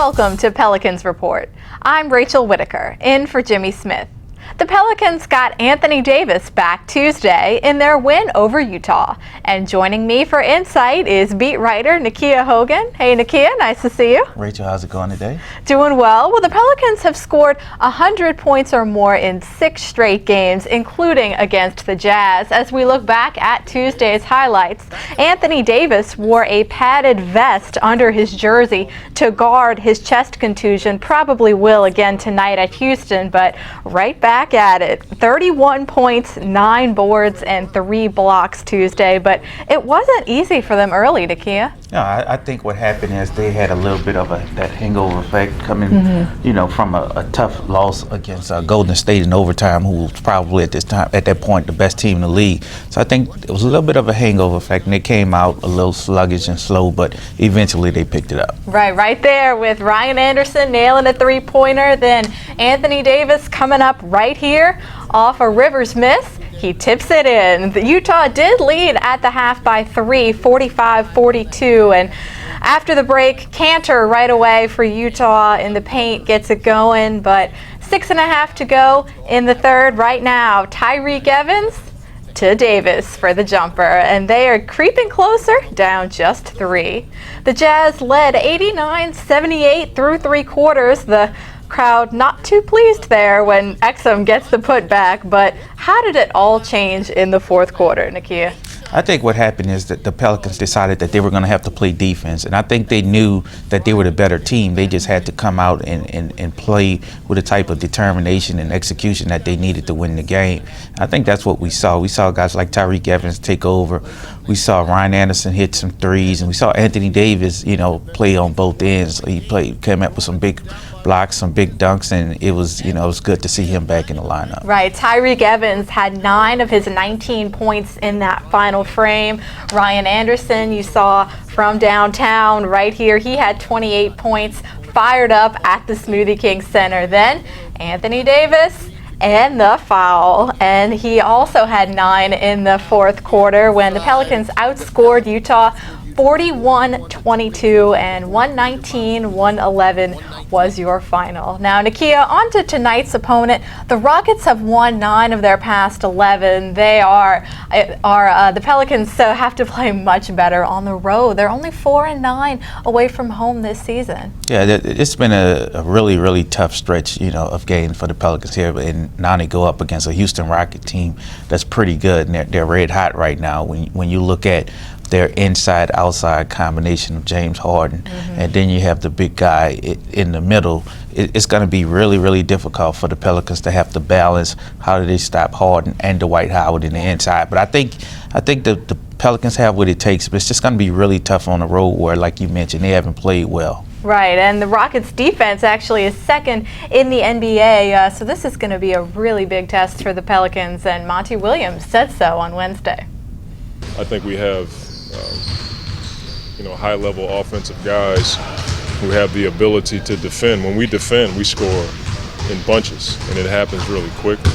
Welcome to Pelicans Report. I'm Rachel Whittaker, in for Jimmy Smith. The Pelicans got Anthony Davis back Tuesday in their win over Utah. And joining me for insight is beat writer Nakia Hogan. Hey Nakia, nice to see you. Rachel, how's it going today? Doing well. Well, the Pelicans have scored 100 points or more in 6 straight games, including against the Jazz. As we look back at Tuesday's highlights, Anthony Davis wore a padded vest under his jersey to guard his chest contusion. Probably will again tonight at Houston, but right back at it. 31 points, 9 boards, and 3 blocks Tuesday, but it wasn't easy for them early, Nakia. No, I think what happened is they had a little bit of that hangover effect coming, from a tough loss against Golden State in overtime, who was probably at that point, the best team in the league. So I think it was a little bit of a hangover effect, and they came out a little sluggish and slow, but eventually they picked it up. Right there with Ryan Anderson nailing a 3-pointer, then Anthony Davis coming up right here off a Rivers miss. He tips it in. The Utah did lead at the half by 3, 45-42, and after the break, Cantor right away for Utah in the paint gets it going, but 6.5 to go in the third. Right now, Tyreke Evans to Davis for the jumper, and they are creeping closer, down just 3. The Jazz led 89-78 through 3 quarters. The crowd not too pleased there when Exum gets the putback, but how did it all change in the fourth quarter, Nakia? I think what happened is that the Pelicans decided that they were going to have to play defense, and I think they knew that they were the better team. They just had to come out and play with a type of determination and execution that they needed to win the game. I think that's what we saw. We saw guys like Tyreke Evans take over. We saw Ryan Anderson hit some threes, and we saw Anthony Davis, play on both ends. He came up with some big blocks, some big dunks, and it was good to see him back in the lineup. Right, Tyreke Evans had 9 of his 19 points in that final frame. Ryan Anderson, you saw from downtown right here, he had 28 points, fired up at the Smoothie King Center. Then Anthony Davis and the foul, and he also had 9 in the fourth quarter when the Pelicans outscored Utah 41-22, and 119-111 was your final. Now, Nakia, on to tonight's opponent. The Rockets have won 9 of their past 11. They are the Pelicans, so have to play much better on the road. They're only 4-9 away from home this season. Yeah, it's been a really, really tough stretch, of games for the Pelicans here, and now they go up against a Houston Rocket team that's pretty good, and they're red hot right now. When you look at their inside-outside combination of James Harden, and then you have the big guy in the middle. It's going to be really, really difficult for the Pelicans to have to balance how do they stop Harden and Dwight Howard in the inside. But I think the Pelicans have what it takes, but it's just going to be really tough on the road where, like you mentioned, they haven't played well. Right, and the Rockets' defense actually is second in the NBA, so this is going to be a really big test for the Pelicans, and Monty Williams said so on Wednesday. I think we have high-level offensive guys who have the ability to defend. When we defend, we score in bunches, and it happens really quickly.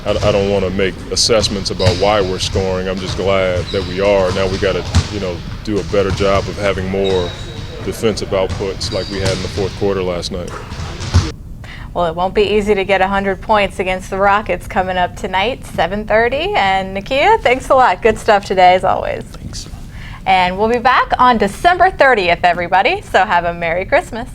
I don't want to make assessments about why we're scoring. I'm just glad that we are. Now we got to, do a better job of having more defensive outputs like we had in the fourth quarter last night. Well, it won't be easy to get 100 points against the Rockets coming up tonight, 7:30. And Nakia, thanks a lot. Good stuff today, as always. Thanks. And we'll be back on December 30th, everybody. So have a Merry Christmas.